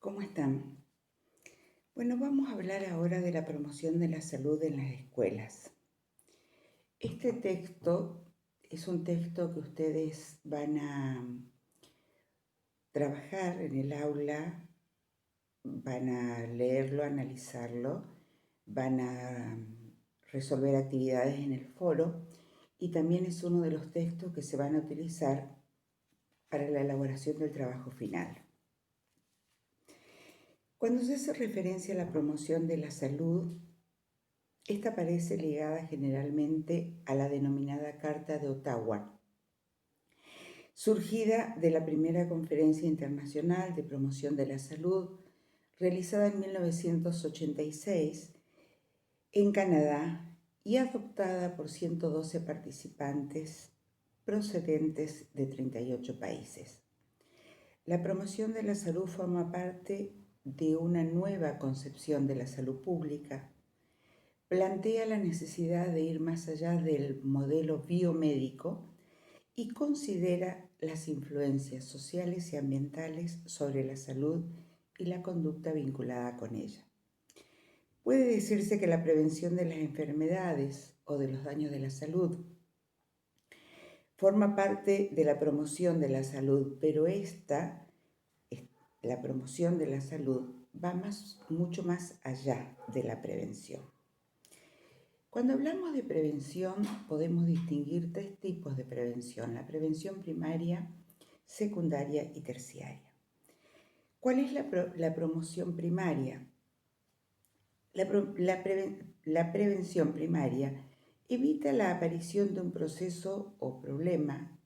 ¿Cómo están? Bueno, vamos a hablar ahora de la promoción de la salud en las escuelas. Este texto es un texto que ustedes van a trabajar en el aula, van a leerlo, analizarlo, van a resolver actividades en el foro y también es uno de los textos que se van a utilizar para la elaboración del trabajo final. Cuando se hace referencia a la promoción de la salud, esta parece ligada generalmente a la denominada Carta de Ottawa, surgida de la primera Conferencia Internacional de Promoción de la Salud, realizada en 1986 en Canadá y adoptada por 112 participantes procedentes de 38 países. La promoción de la salud forma parte de una nueva concepción de la salud pública. Plantea la necesidad de ir más allá del modelo biomédico y considera las influencias sociales y ambientales sobre la salud y la conducta vinculada con ella. Puede decirse que la prevención de las enfermedades o de los daños de la salud forma parte de la promoción de la salud, pero la promoción de la salud, va mucho más allá de la prevención. Cuando hablamos de prevención, podemos distinguir tres tipos de prevención: la prevención primaria, secundaria y terciaria. ¿Cuál es la promoción primaria? La prevención primaria evita la aparición de un proceso o problema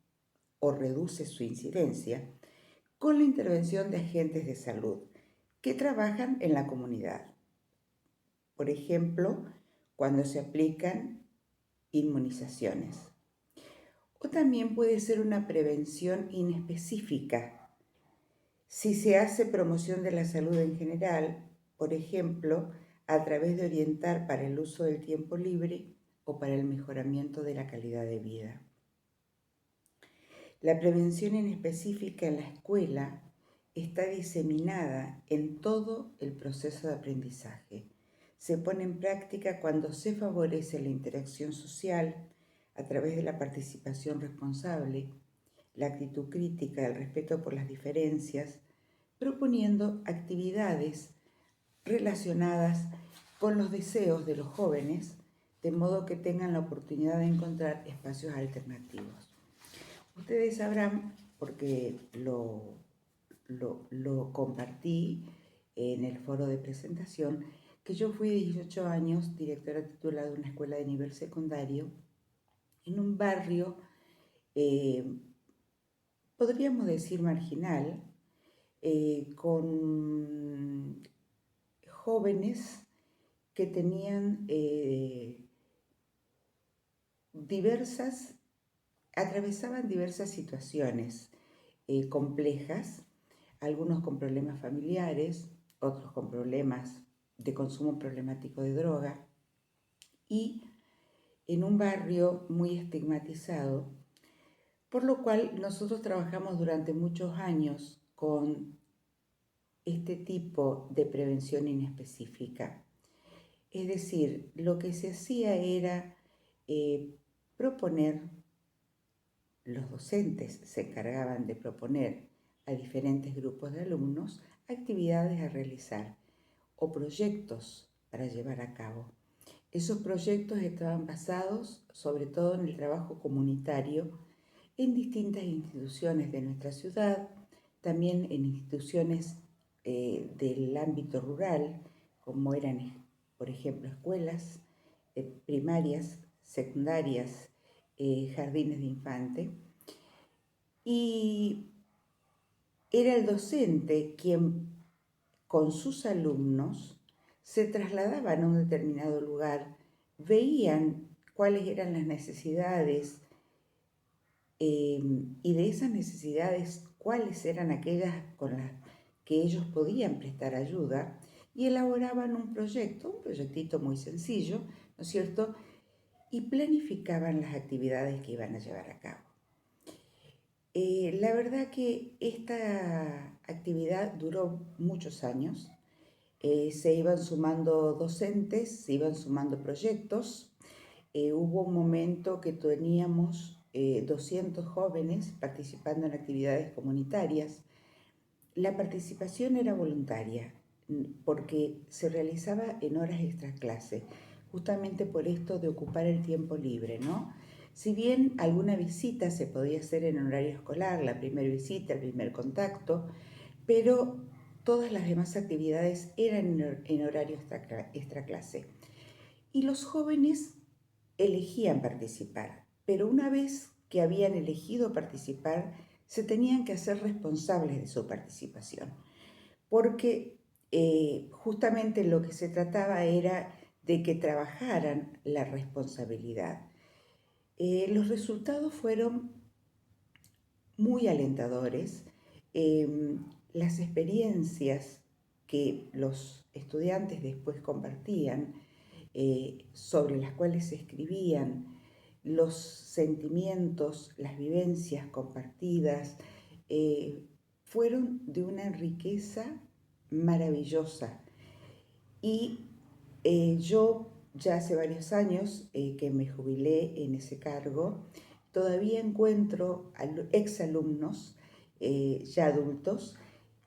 o reduce su incidencia con la intervención de agentes de salud que trabajan en la comunidad. Por ejemplo, cuando se aplican inmunizaciones. O también puede ser una prevención inespecífica. Si se hace promoción de la salud en general, por ejemplo, a través de orientar para el uso del tiempo libre o para el mejoramiento de la calidad de vida. La prevención inespecífica en la escuela está diseminada en todo el proceso de aprendizaje. Se pone en práctica cuando se favorece la interacción social a través de la participación responsable, la actitud crítica, el respeto por las diferencias, proponiendo actividades relacionadas con los deseos de los jóvenes, de modo que tengan la oportunidad de encontrar espacios alternativos. Ustedes sabrán, porque lo compartí en el foro de presentación, que yo fui 18 años directora titular de una escuela de nivel secundario en un barrio, podríamos decir marginal, con jóvenes que tenían atravesaban diversas situaciones complejas, algunos con problemas familiares, otros con problemas de consumo problemático de droga, y en un barrio muy estigmatizado, por lo cual nosotros trabajamos durante muchos años con este tipo de prevención inespecífica. Es decir, lo que se hacía era proponer, los docentes se encargaban de proponer a diferentes grupos de alumnos actividades a realizar o proyectos para llevar a cabo. Esos proyectos estaban basados sobre todo en el trabajo comunitario en distintas instituciones de nuestra ciudad, también en instituciones del ámbito rural, como eran, por ejemplo, escuelas primarias, secundarias, jardines de infante. Y era el docente quien, con sus alumnos, se trasladaban a un determinado lugar, veían cuáles eran las necesidades y de esas necesidades cuáles eran aquellas con las que ellos podían prestar ayuda, y elaboraban un proyectito muy sencillo, ¿no es cierto?, y planificaban las actividades que iban a llevar a cabo. La verdad que esta actividad duró muchos años. Se iban sumando docentes, se iban sumando proyectos. Hubo un momento que teníamos 200 jóvenes participando en actividades comunitarias. La participación era voluntaria porque se realizaba en horas extraclase, justamente por esto de ocupar el tiempo libre, ¿no? Si bien alguna visita se podía hacer en horario escolar, la primera visita, el primer contacto, pero todas las demás actividades eran en horario extraclase. Y los jóvenes elegían participar, pero una vez que habían elegido participar, se tenían que hacer responsables de su participación, porque justamente lo que se trataba era de que trabajaran la responsabilidad. Los resultados fueron muy alentadores. Las experiencias que los estudiantes después compartían, sobre las cuales se escribían, los sentimientos, las vivencias compartidas, fueron de una riqueza maravillosa. Y yo ya hace varios años que me jubilé en ese cargo, todavía encuentro exalumnos ya adultos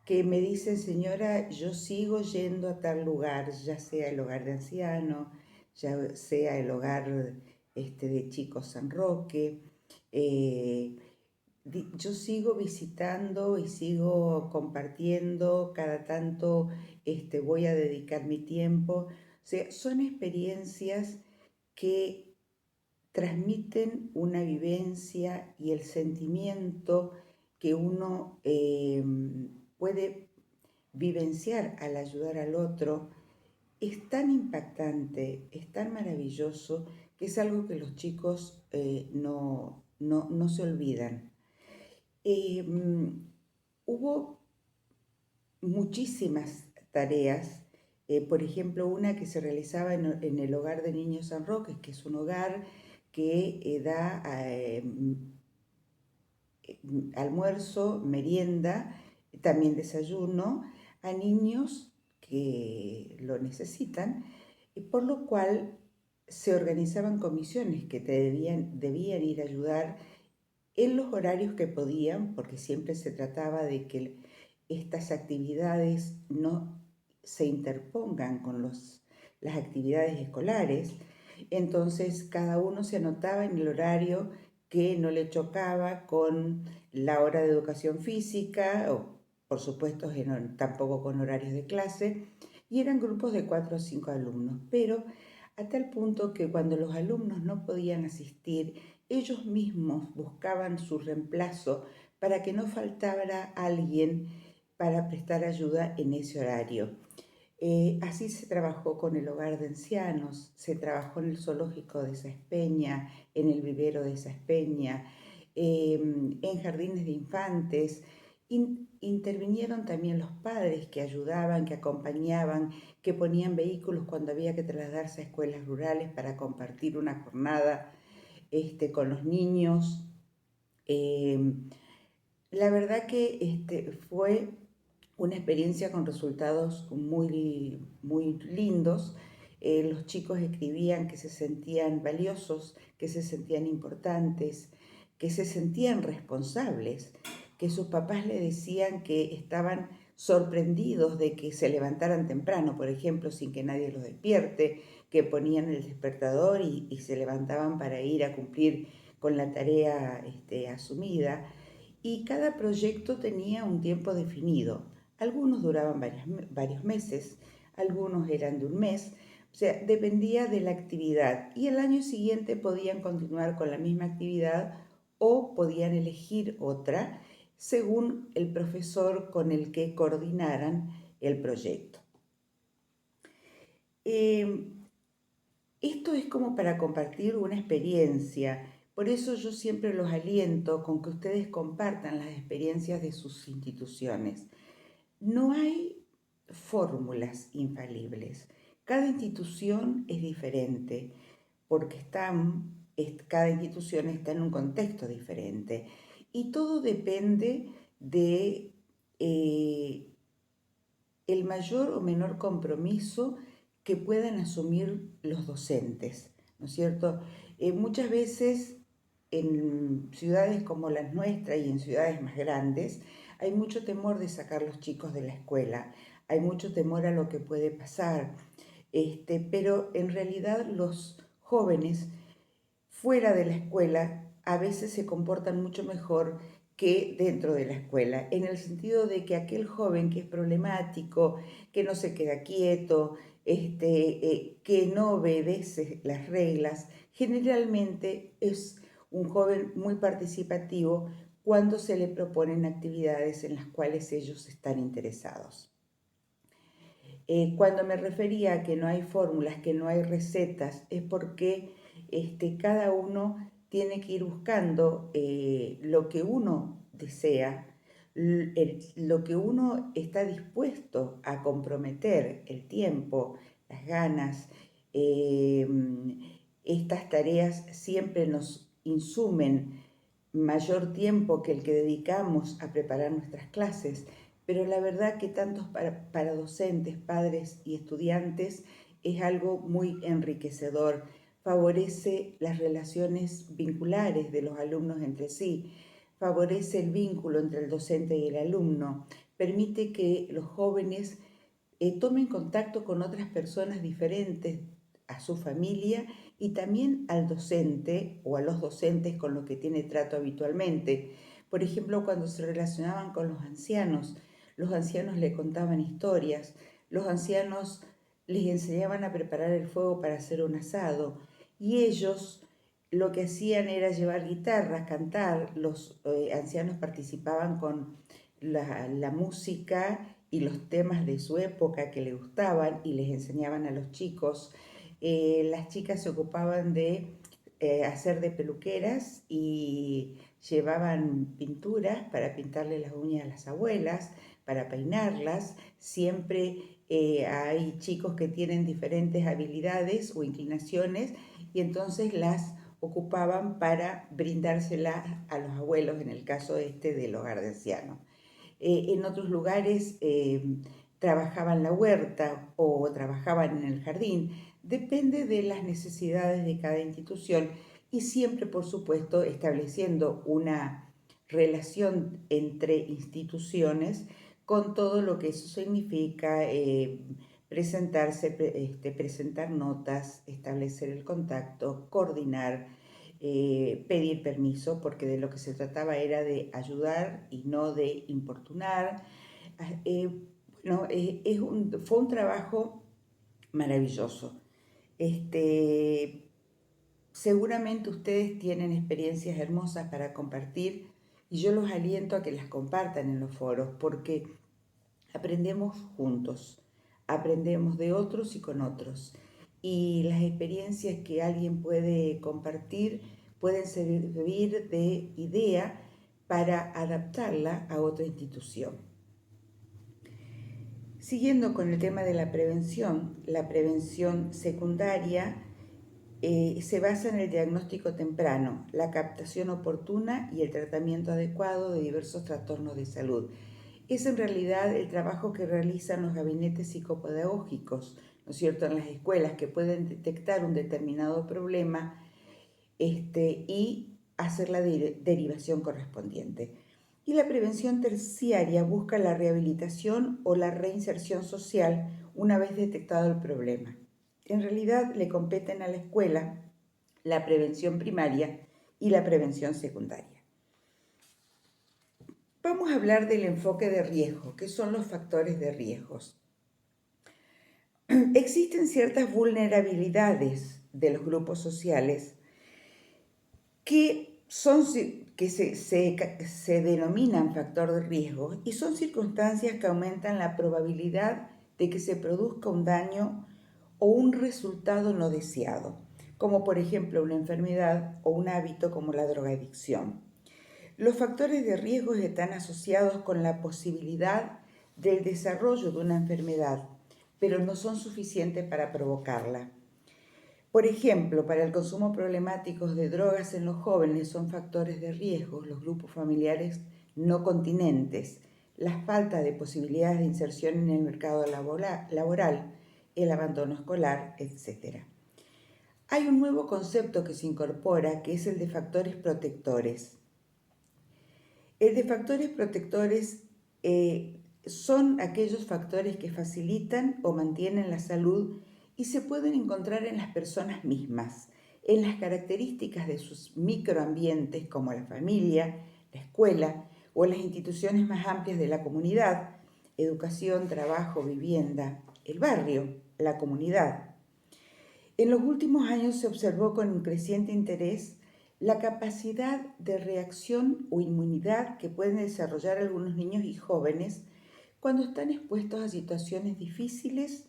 que me dicen: señora, yo sigo yendo a tal lugar, ya sea el hogar de ancianos, ya sea el hogar de chicos San Roque. Yo sigo visitando y sigo compartiendo, cada tanto voy a dedicar mi tiempo. O sea, son experiencias que transmiten una vivencia y el sentimiento que uno puede vivenciar al ayudar al otro. Es tan impactante, es tan maravilloso, que es algo que los chicos no se olvidan. Hubo muchísimas tareas, por ejemplo, una que se realizaba en el hogar de Niños San Roque, que es un hogar que da almuerzo, merienda, también desayuno a niños que lo necesitan, por lo cual se organizaban comisiones que debían ir a ayudar en los horarios que podían, porque siempre se trataba de que estas actividades no se interpongan con las actividades escolares. Entonces cada uno se anotaba en el horario que no le chocaba con la hora de educación física, o por supuesto tampoco con horarios de clase, y eran grupos de 4 o 5 alumnos, pero a tal punto que cuando los alumnos no podían asistir, ellos mismos buscaban su reemplazo para que no faltara alguien para prestar ayuda en ese horario. Así se trabajó con el hogar de ancianos, se trabajó en el zoológico de Saspeña, en el vivero de Saspeña, en jardines de infantes. Intervinieron también los padres que ayudaban, que acompañaban, que ponían vehículos cuando había que trasladarse a escuelas rurales para compartir una jornada con los niños. La verdad que fue una experiencia con resultados muy, muy lindos. Los chicos escribían que se sentían valiosos, que se sentían importantes, que se sentían responsables, que sus papás le decían que estaban sorprendidos de que se levantaran temprano, por ejemplo, sin que nadie los despierte, que ponían el despertador y se levantaban para ir a cumplir con la tarea asumida. Y cada proyecto tenía un tiempo definido. Algunos duraban varios meses, algunos eran de un mes, o sea, dependía de la actividad. Y el año siguiente podían continuar con la misma actividad o podían elegir otra según el profesor con el que coordinaran el proyecto. Esto es como para compartir una experiencia. Por eso yo siempre los aliento con que ustedes compartan las experiencias de sus instituciones. No hay fórmulas infalibles. Cada institución es diferente porque cada institución está en un contexto diferente y todo depende de el mayor o menor compromiso que puedan asumir los docentes, ¿no es cierto? Muchas veces en ciudades como las nuestras y en ciudades más grandes hay mucho temor de sacar los chicos de la escuela, hay mucho temor a lo que puede pasar, pero en realidad los jóvenes fuera de la escuela a veces se comportan mucho mejor que dentro de la escuela, en el sentido de que aquel joven que es problemático, que no se queda quieto, que no obedece las reglas, generalmente es un joven muy participativo cuando se le proponen actividades en las cuales ellos están interesados. Cuando me refería a que no hay fórmulas, que no hay recetas, es porque cada uno tiene que ir buscando lo que uno desea, lo que uno está dispuesto a comprometer, el tiempo, las ganas. Estas tareas siempre nos insumen mayor tiempo que el que dedicamos a preparar nuestras clases, pero la verdad que tanto para docentes, padres y estudiantes es algo muy enriquecedor, favorece las relaciones vinculares de los alumnos entre sí, favorece el vínculo entre el docente y el alumno, permite que los jóvenes tomen contacto con otras personas diferentes a su familia y también al docente o a los docentes con los que tiene trato habitualmente. Por ejemplo, cuando se relacionaban con los ancianos le contaban historias, los ancianos les enseñaban a preparar el fuego para hacer un asado y ellos lo que hacían era llevar guitarras, cantar, los ancianos participaban con la música y los temas de su época que le gustaban y les enseñaban a los chicos. Las chicas se ocupaban de hacer de peluqueras y llevaban pinturas para pintarle las uñas a las abuelas, para peinarlas. Siempre hay chicos que tienen diferentes habilidades o inclinaciones y entonces las ocupaban para brindárselas a los abuelos en el caso del hogar de ancianos. En otros lugares trabajaban la huerta o trabajaban en el jardín. Depende de las necesidades de cada institución y siempre, por supuesto, estableciendo una relación entre instituciones con todo lo que eso significa, presentarse, presentar notas, establecer el contacto, coordinar, pedir permiso, porque de lo que se trataba era de ayudar y no de importunar. Bueno, fue un trabajo maravilloso. Seguramente ustedes tienen experiencias hermosas para compartir y yo los aliento a que las compartan en los foros porque aprendemos juntos, aprendemos de otros y con otros. Y las experiencias que alguien puede compartir pueden servir de idea para adaptarla a otra institución. Siguiendo con el tema de la prevención secundaria se basa en el diagnóstico temprano, la captación oportuna y el tratamiento adecuado de diversos trastornos de salud. Es en realidad el trabajo que realizan los gabinetes psicopedagógicos, ¿no es cierto?, en las escuelas que pueden detectar un determinado problema y hacer la derivación correspondiente. Y la prevención terciaria busca la rehabilitación o la reinserción social una vez detectado el problema. En realidad le competen a la escuela la prevención primaria y la prevención secundaria. Vamos a hablar del enfoque de riesgo, que son los factores de riesgos. Existen ciertas vulnerabilidades de los grupos sociales que se denominan factor de riesgo y son circunstancias que aumentan la probabilidad de que se produzca un daño o un resultado no deseado, como por ejemplo una enfermedad o un hábito como la drogadicción. Los factores de riesgo están asociados con la posibilidad del desarrollo de una enfermedad, pero no son suficientes para provocarla. Por ejemplo, para el consumo problemático de drogas en los jóvenes son factores de riesgo los grupos familiares no continentes, la falta de posibilidades de inserción en el mercado laboral, el abandono escolar, etc. Hay un nuevo concepto que se incorpora, que es el de factores protectores. El de factores protectores son aquellos factores que facilitan o mantienen la salud y se pueden encontrar en las personas mismas, en las características de sus microambientes como la familia, la escuela o las instituciones más amplias de la comunidad, educación, trabajo, vivienda, el barrio, la comunidad. En los últimos años se observó con un creciente interés la capacidad de reacción o inmunidad que pueden desarrollar algunos niños y jóvenes cuando están expuestos a situaciones difíciles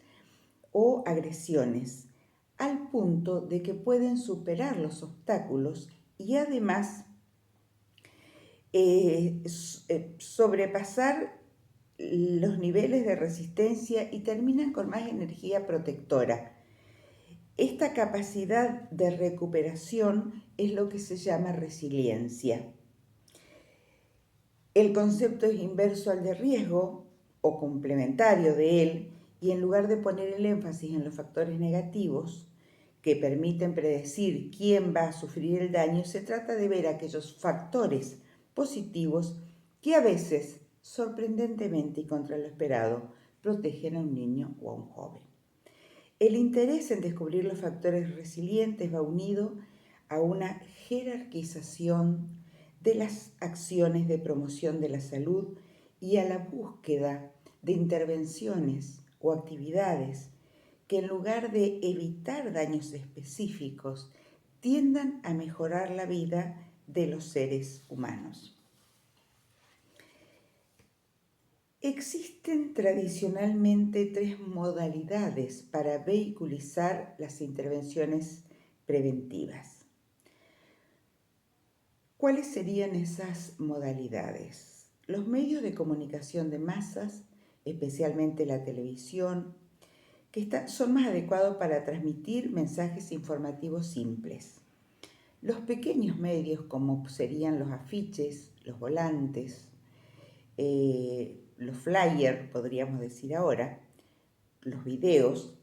o agresiones, al punto de que pueden superar los obstáculos y además sobrepasar los niveles de resistencia y terminan con más energía protectora. Esta capacidad de recuperación es lo que se llama resiliencia. El concepto es inverso al de riesgo o complementario de él, y en lugar de poner el énfasis en los factores negativos que permiten predecir quién va a sufrir el daño, se trata de ver aquellos factores positivos que a veces, sorprendentemente y contra lo esperado, protegen a un niño o a un joven. El interés en descubrir los factores resilientes va unido a una jerarquización de las acciones de promoción de la salud y a la búsqueda de intervenciones o actividades que en lugar de evitar daños específicos tiendan a mejorar la vida de los seres humanos. Existen tradicionalmente 3 modalidades para vehiculizar las intervenciones preventivas. ¿Cuáles serían esas modalidades? Los medios de comunicación de masas, especialmente la televisión, que son más adecuados para transmitir mensajes informativos simples. Los pequeños medios, como serían los afiches, los volantes, los flyers, podríamos decir ahora, los videos,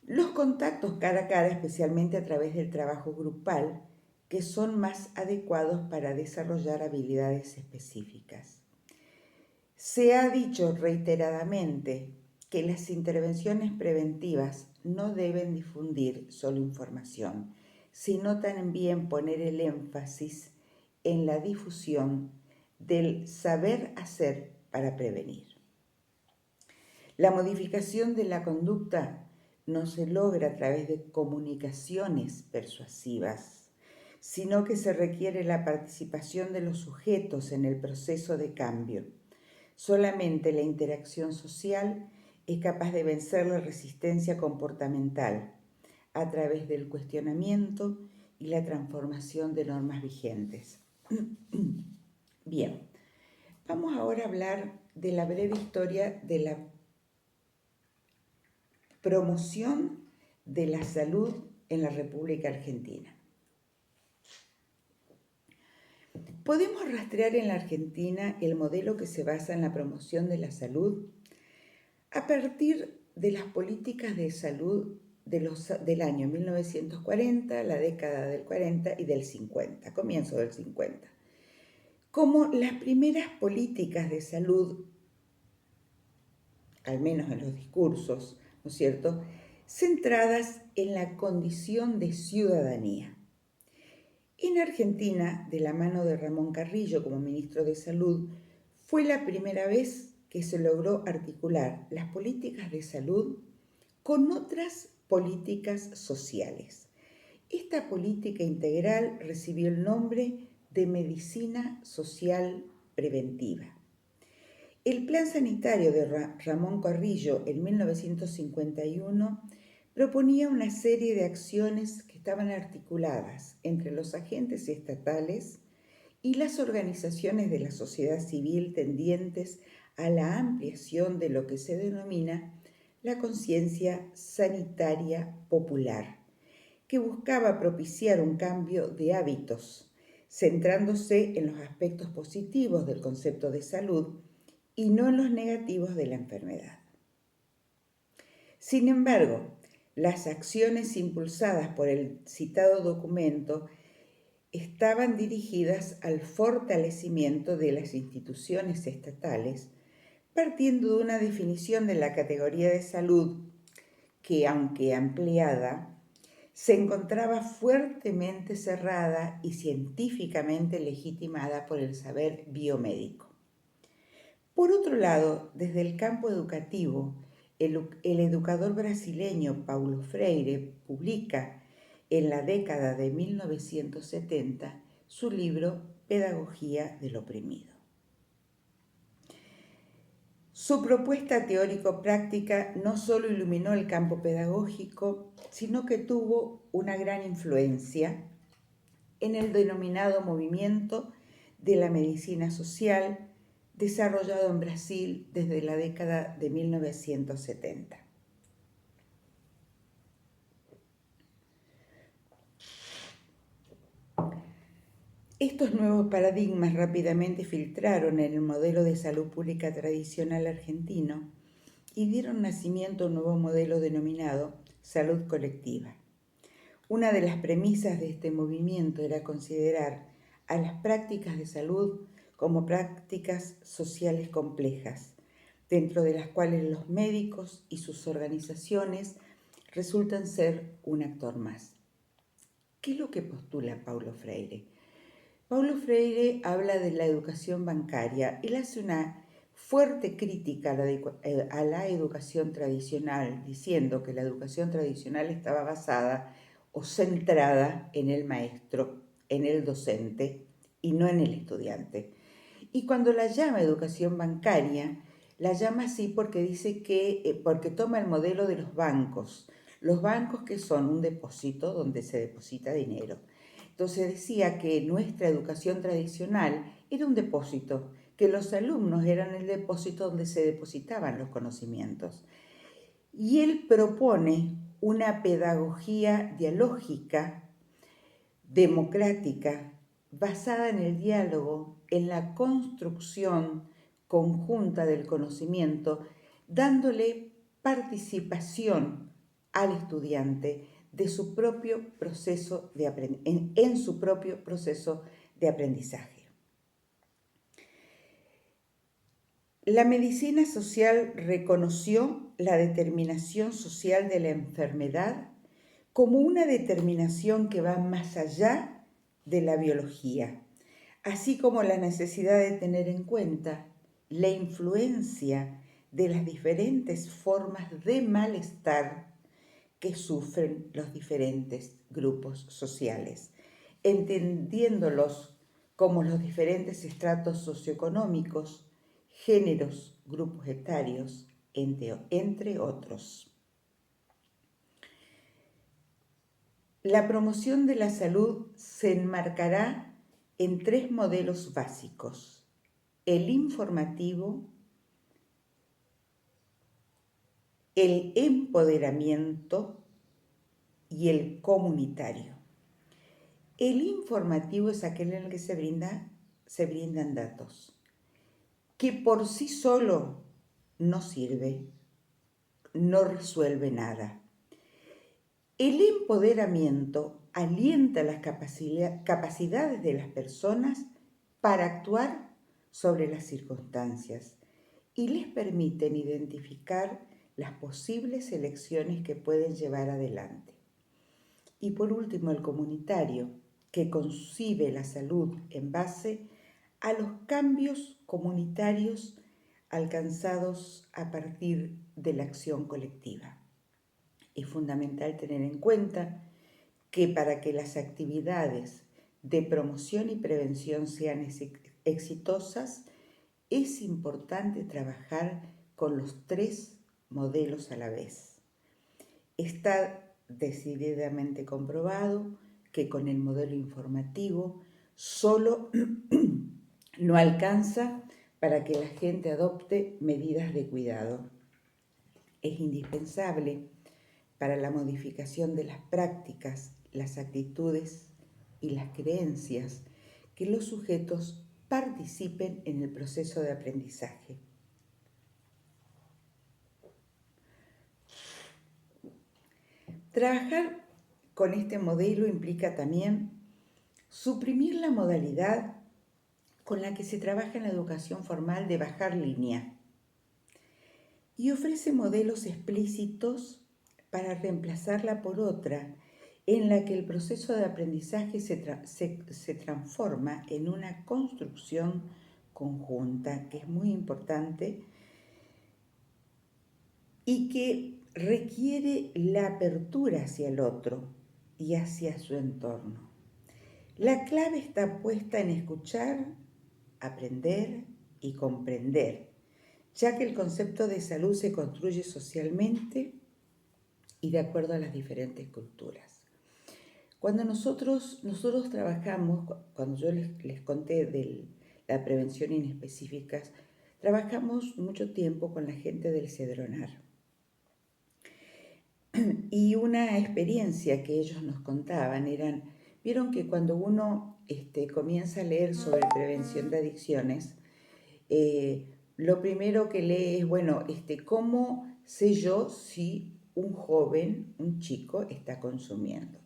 los contactos cara a cara, especialmente a través del trabajo grupal, que son más adecuados para desarrollar habilidades específicas. Se ha dicho reiteradamente que las intervenciones preventivas no deben difundir solo información, sino también poner el énfasis en la difusión del saber hacer para prevenir. La modificación de la conducta no se logra a través de comunicaciones persuasivas, sino que se requiere la participación de los sujetos en el proceso de cambio. Solamente la interacción social es capaz de vencer la resistencia comportamental a través del cuestionamiento y la transformación de normas vigentes. Bien, vamos ahora a hablar de la breve historia de la promoción de la salud en la República Argentina. Podemos rastrear en la Argentina el modelo que se basa en la promoción de la salud a partir de las políticas de salud del año 1940, la década del 40 y del 50, comienzo del 50, como las primeras políticas de salud, al menos en los discursos, ¿no es cierto?, centradas en la condición de ciudadanía. En Argentina, de la mano de Ramón Carrillo como ministro de Salud, fue la primera vez que se logró articular las políticas de salud con otras políticas sociales. Esta política integral recibió el nombre de Medicina Social Preventiva. El Plan Sanitario de Ramón Carrillo en 1951 proponía una serie de acciones que estaban articuladas entre los agentes estatales y las organizaciones de la sociedad civil tendientes a la ampliación de lo que se denomina la conciencia sanitaria popular, que buscaba propiciar un cambio de hábitos, centrándose en los aspectos positivos del concepto de salud y no en los negativos de la enfermedad. Sin embargo, las acciones impulsadas por el citado documento estaban dirigidas al fortalecimiento de las instituciones estatales, partiendo de una definición de la categoría de salud que, aunque ampliada, se encontraba fuertemente cerrada y científicamente legitimada por el saber biomédico. Por otro lado, desde el campo educativo, el educador brasileño Paulo Freire publica en la década de 1970 su libro Pedagogía del oprimido. Su propuesta teórico-práctica no solo iluminó el campo pedagógico, sino que tuvo una gran influencia en el denominado movimiento de la medicina social desarrollado en Brasil desde la década de 1970. Estos nuevos paradigmas rápidamente filtraron en el modelo de salud pública tradicional argentino y dieron nacimiento a un nuevo modelo denominado salud colectiva. Una de las premisas de este movimiento era considerar a las prácticas de salud como prácticas sociales complejas, dentro de las cuales los médicos y sus organizaciones resultan ser un actor más. ¿Qué es lo que postula Paulo Freire? Paulo Freire habla de la educación bancaria. Él hace una fuerte crítica a la educación tradicional, diciendo que la educación tradicional estaba basada o centrada en el maestro, en el docente y no en el estudiante. Y cuando la llama educación bancaria, la llama así porque dice que, porque toma el modelo de los bancos que son un depósito donde se deposita dinero. Entonces decía que nuestra educación tradicional era un depósito, que los alumnos eran el depósito donde se depositaban los conocimientos. Y él propone una pedagogía dialógica, democrática, basada en el diálogo, en la construcción conjunta del conocimiento, dándole participación al estudiante de su propio proceso en su propio proceso de aprendizaje. La medicina social reconoció la determinación social de la enfermedad como una determinación que va más allá de la biología, así como la necesidad de tener en cuenta la influencia de las diferentes formas de malestar que sufren los diferentes grupos sociales, entendiéndolos como los diferentes estratos socioeconómicos, géneros, grupos etarios, entre otros. La promoción de la salud se enmarcará en 3 modelos básicos: el informativo, el empoderamiento y el comunitario. El informativo es aquel en el que se brindan datos, que por sí solo no sirve, no resuelve nada. El empoderamiento alienta las capacidades de las personas para actuar sobre las circunstancias y les permiten identificar las posibles elecciones que pueden llevar adelante. Y por último, el comunitario, que concibe la salud en base a los cambios comunitarios alcanzados a partir de la acción colectiva. Es fundamental tener en cuenta que para que las actividades de promoción y prevención sean exitosas, es importante trabajar con los 3 modelos a la vez. Está decididamente comprobado que con el modelo informativo solo no alcanza para que la gente adopte medidas de cuidado. Es indispensable para la modificación de las prácticas las actitudes y las creencias que los sujetos participen en el proceso de aprendizaje. Trabajar con este modelo implica también suprimir la modalidad con la que se trabaja en la educación formal de bajar línea y ofrece modelos explícitos para reemplazarla por otra en la que el proceso de aprendizaje se transforma en una construcción conjunta, que es muy importante y que requiere la apertura hacia el otro y hacia su entorno. La clave está puesta en escuchar, aprender y comprender, ya que el concepto de salud se construye socialmente y de acuerdo a las diferentes culturas. Cuando nosotros trabajamos, cuando yo les conté de la prevención inespecíficas, trabajamos mucho tiempo con la gente del Cedronar. Y una experiencia que ellos nos contaban vieron que cuando uno comienza a leer sobre prevención de adicciones, lo primero que lee es, bueno, ¿cómo sé yo si un joven, un chico, está consumiendo?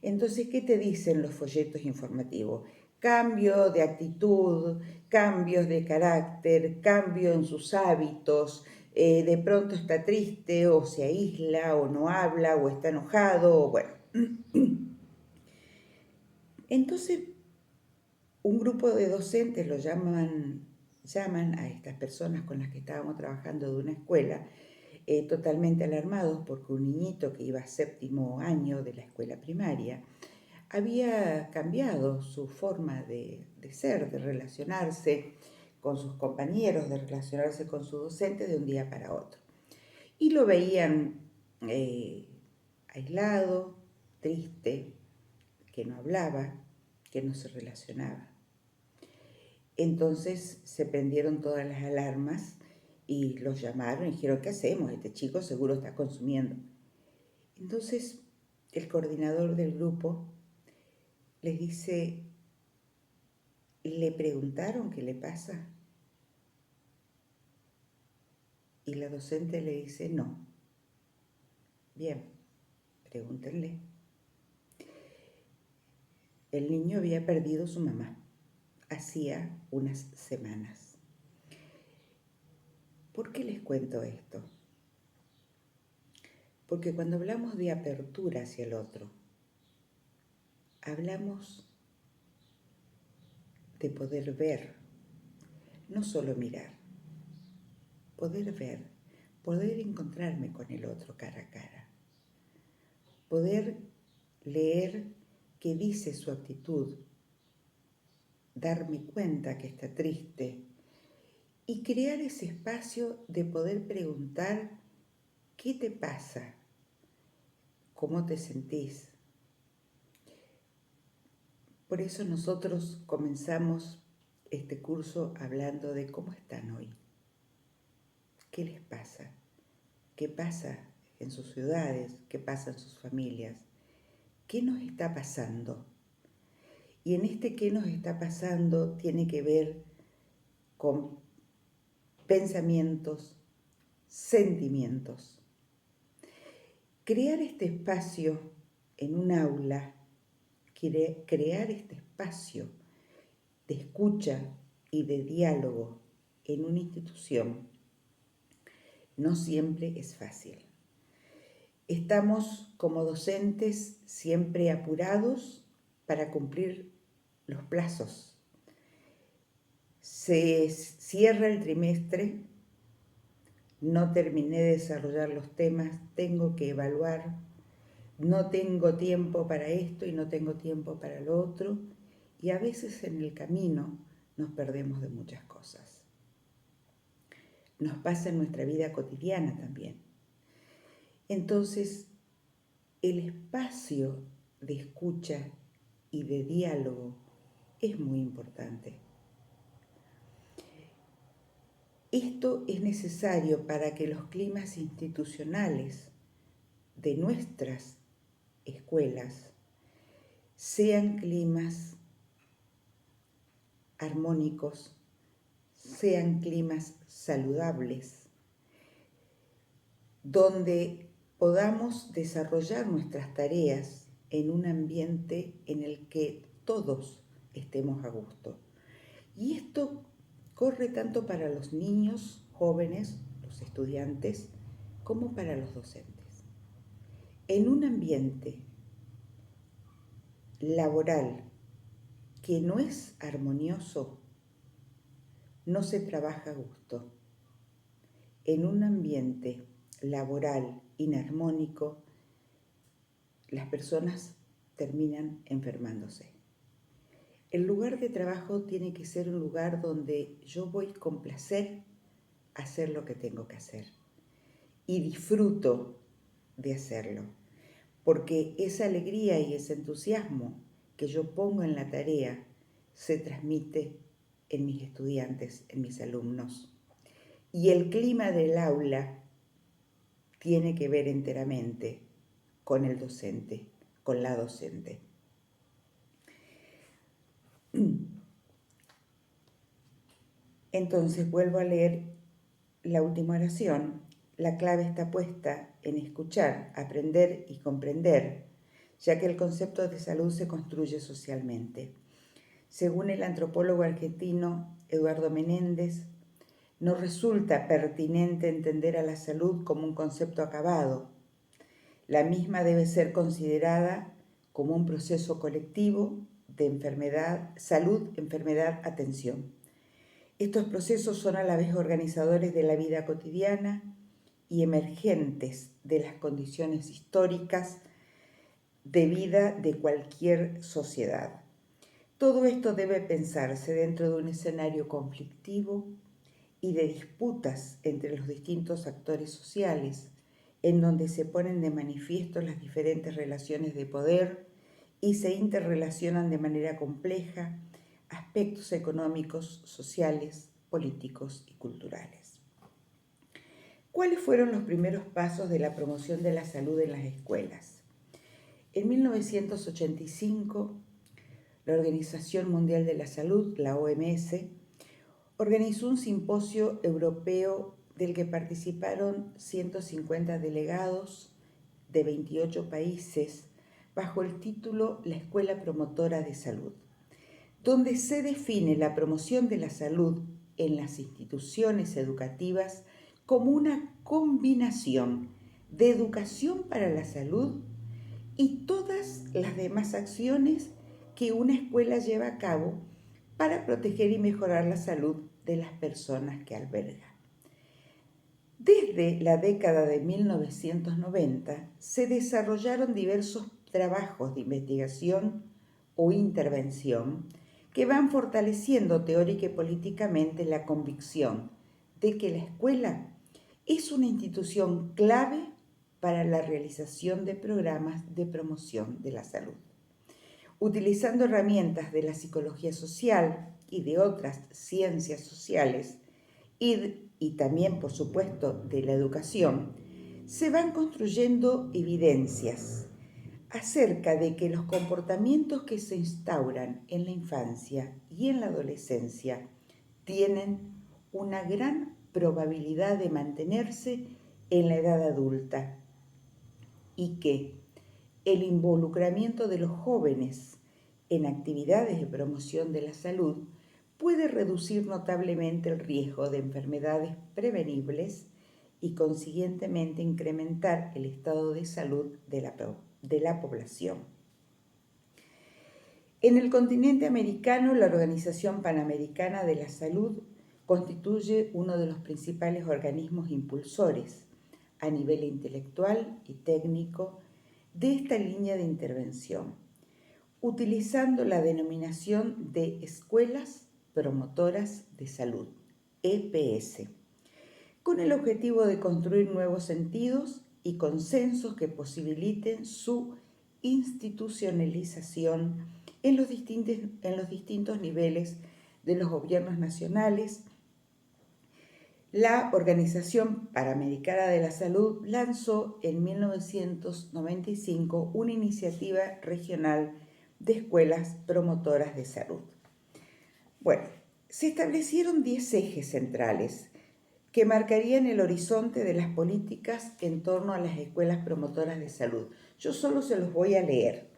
Entonces, ¿qué te dicen los folletos informativos? Cambio de actitud, cambios de carácter, cambio en sus hábitos, de pronto está triste o se aísla o no habla o está enojado, bueno. Entonces, un grupo de docentes llaman a estas personas con las que estábamos trabajando de una escuela, totalmente alarmados porque un niñito que iba a 7º año de la escuela primaria había cambiado su forma de ser, de relacionarse con sus compañeros, de relacionarse con su docente de un día para otro. Y lo veían aislado, triste, que no hablaba, que no se relacionaba. Entonces se prendieron todas las alarmas y los llamaron y dijeron, ¿qué hacemos? Este chico seguro está consumiendo. Entonces el coordinador del grupo les dice, ¿le preguntaron qué le pasa? Y la docente le dice, no. Bien, pregúntenle. El niño había perdido a su mamá hacía unas semanas. ¿Por qué les cuento esto? Porque cuando hablamos de apertura hacia el otro, hablamos de poder ver, no solo mirar, poder ver, poder encontrarme con el otro cara a cara, poder leer qué dice su actitud, darme cuenta que está triste y crear ese espacio de poder preguntar ¿qué te pasa? ¿Cómo te sentís? Por eso nosotros comenzamos este curso hablando de cómo están hoy, qué les pasa, qué pasa en sus ciudades, qué pasa en sus familias, qué nos está pasando. Y en qué nos está pasando tiene que ver con pensamientos, sentimientos. Crear este espacio en un aula, crear este espacio de escucha y de diálogo en una institución, no siempre es fácil. Estamos como docentes siempre apurados para cumplir los plazos. Se cierra el trimestre, no terminé de desarrollar los temas, tengo que evaluar, no tengo tiempo para esto y no tengo tiempo para lo otro, y a veces en el camino nos perdemos de muchas cosas. Nos pasa en nuestra vida cotidiana también. Entonces, el espacio de escucha y de diálogo es muy importante. Esto es necesario para que los climas institucionales de nuestras escuelas sean climas armónicos, sean climas saludables, donde podamos desarrollar nuestras tareas en un ambiente en el que todos estemos a gusto. Y esto corre tanto para los niños, jóvenes, los estudiantes, como para los docentes. En un ambiente laboral que no es armonioso, no se trabaja a gusto. En un ambiente laboral inarmónico, las personas terminan enfermándose. El lugar de trabajo tiene que ser un lugar donde yo voy con placer a hacer lo que tengo que hacer y disfruto de hacerlo, porque esa alegría y ese entusiasmo que yo pongo en la tarea se transmite en mis estudiantes, en mis alumnos. Y el clima del aula tiene que ver enteramente con el docente, con la docente. Entonces vuelvo a leer la última oración. La clave está puesta en escuchar, aprender y comprender, ya que el concepto de salud se construye socialmente. Según el antropólogo argentino Eduardo Menéndez, no resulta pertinente entender a la salud como un concepto acabado. La misma debe ser considerada como un proceso colectivo de enfermedad, salud, enfermedad, atención. Estos procesos son a la vez organizadores de la vida cotidiana y emergentes de las condiciones históricas de vida de cualquier sociedad. Todo esto debe pensarse dentro de un escenario conflictivo y de disputas entre los distintos actores sociales, en donde se ponen de manifiesto las diferentes relaciones de poder y se interrelacionan de manera compleja aspectos económicos, sociales, políticos y culturales. ¿Cuáles fueron los primeros pasos de la promoción de la salud en las escuelas? En 1985, la Organización Mundial de la Salud, la OMS, organizó un simposio europeo del que participaron 150 delegados de 28 países bajo el título La Escuela Promotora de Salud, donde se define la promoción de la salud en las instituciones educativas como una combinación de educación para la salud y todas las demás acciones que una escuela lleva a cabo para proteger y mejorar la salud de las personas que alberga. Desde la década de 1990 se desarrollaron diversos trabajos de investigación o intervención que van fortaleciendo teórica y políticamente la convicción de que la escuela es una institución clave para la realización de programas de promoción de la salud. Utilizando herramientas de la psicología social y de otras ciencias sociales y también, por supuesto, de la educación, se van construyendo evidencias acerca de que los comportamientos que se instauran en la infancia y en la adolescencia tienen una gran probabilidad de mantenerse en la edad adulta y que el involucramiento de los jóvenes en actividades de promoción de la salud puede reducir notablemente el riesgo de enfermedades prevenibles y consiguientemente incrementar el estado de salud de la población. En el continente americano, la Organización Panamericana de la Salud constituye uno de los principales organismos impulsores a nivel intelectual y técnico de esta línea de intervención, utilizando la denominación de Escuelas Promotoras de Salud, EPS, con el objetivo de construir nuevos sentidos y consensos que posibiliten su institucionalización en los distintos niveles de los gobiernos nacionales. La Organización Panamericana de la Salud lanzó en 1995 una iniciativa regional de escuelas promotoras de salud. Bueno, se establecieron 10 ejes centrales que marcarían el horizonte de las políticas en torno a las escuelas promotoras de salud. Yo solo se los voy a leer.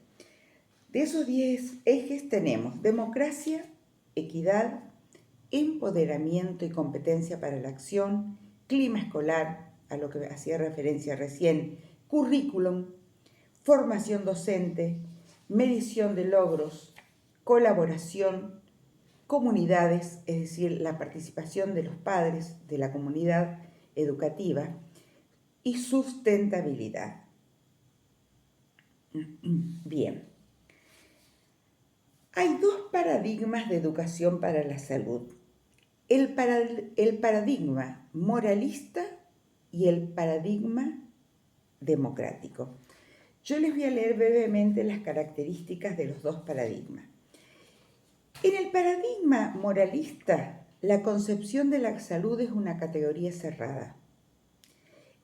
De esos 10 ejes tenemos democracia, equidad, empoderamiento y competencia para la acción, clima escolar, a lo que hacía referencia recién, currículum, formación docente, medición de logros, colaboración, comunidades, es decir, la participación de los padres de la comunidad educativa, y sustentabilidad. Bien. Hay dos paradigmas de educación para la salud. El paradigma moralista y el paradigma democrático. Yo les voy a leer brevemente las características de los dos paradigmas. En el paradigma moralista, la concepción de la salud es una categoría cerrada.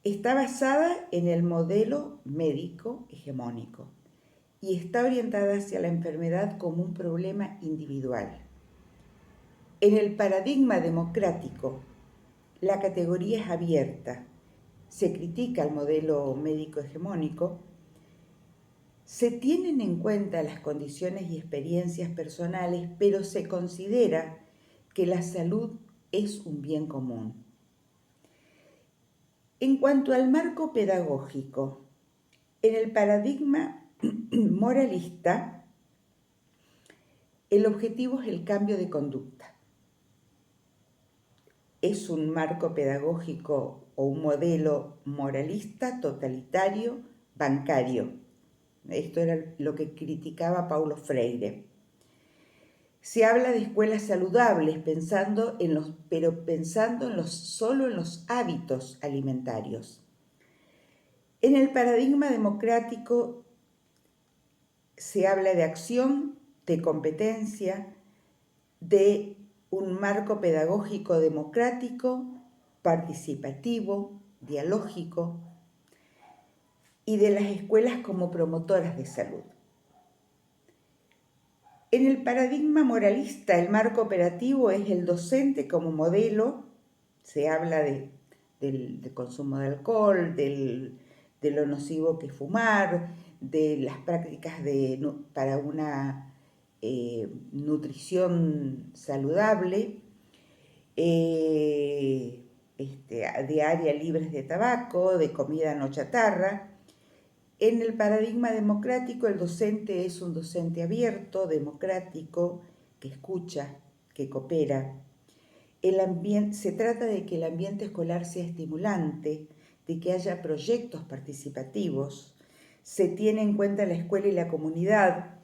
Está basada en el modelo médico hegemónico y está orientada hacia la enfermedad como un problema individual. En el paradigma democrático, la categoría es abierta. Se critica el modelo médico hegemónico, se tienen en cuenta las condiciones y experiencias personales, pero se considera que la salud es un bien común. En cuanto al marco pedagógico, en el paradigma moralista, el objetivo es el cambio de conducta. Es un marco pedagógico o un modelo moralista, totalitario, bancario. Esto era lo que criticaba Paulo Freire. Se habla de escuelas saludables, solo en los hábitos alimentarios. En el paradigma democrático se habla de acción, de competencia, de un marco pedagógico democrático, participativo, dialógico, y de las escuelas como promotoras de salud. En el paradigma moralista, el marco operativo es el docente como modelo. Se habla del consumo de alcohol, de lo nocivo que es fumar, de las prácticas para una nutrición saludable, de áreas libres de tabaco, de comida no chatarra. En el paradigma democrático, el docente es un docente abierto, democrático, que escucha, que coopera. Se trata de que el ambiente escolar sea estimulante, de que haya proyectos participativos. Se tiene en cuenta la escuela y la comunidad,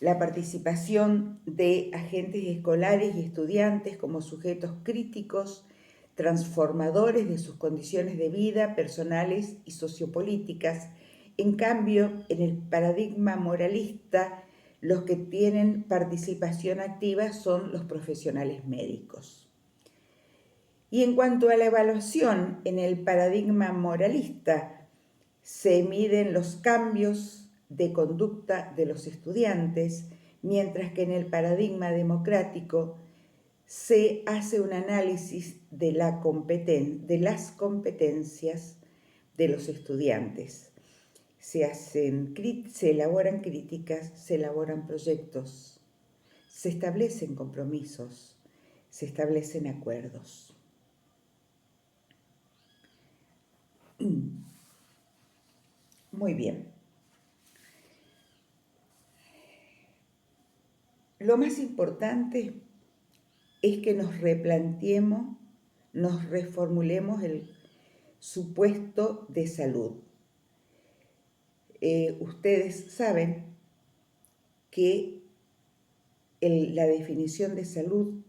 la participación de agentes escolares y estudiantes como sujetos críticos, transformadores de sus condiciones de vida personales y sociopolíticas. En cambio, en el paradigma moralista, los que tienen participación activa son los profesionales médicos. Y en cuanto a la evaluación, en el paradigma moralista se miden los cambios de conducta de los estudiantes, mientras que en el paradigma democrático se hace un análisis de las competencias de los estudiantes. Se elaboran críticas, se elaboran proyectos, se establecen compromisos, se establecen acuerdos. Muy bien. Lo más importante es que nos replanteemos, nos reformulemos el supuesto de salud. Ustedes saben que la definición de salud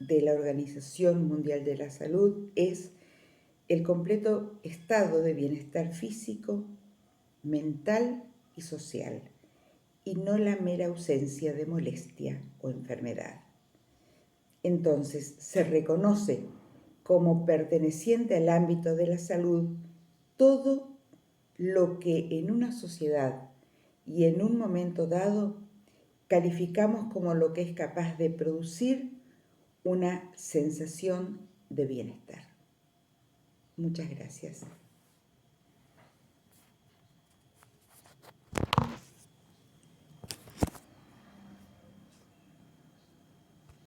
de la Organización Mundial de la Salud es el completo estado de bienestar físico, mental y social, y no la mera ausencia de molestia o enfermedad. Entonces, se reconoce como perteneciente al ámbito de la salud todo lo que en una sociedad y en un momento dado calificamos como lo que es capaz de producir una sensación de bienestar. Muchas gracias.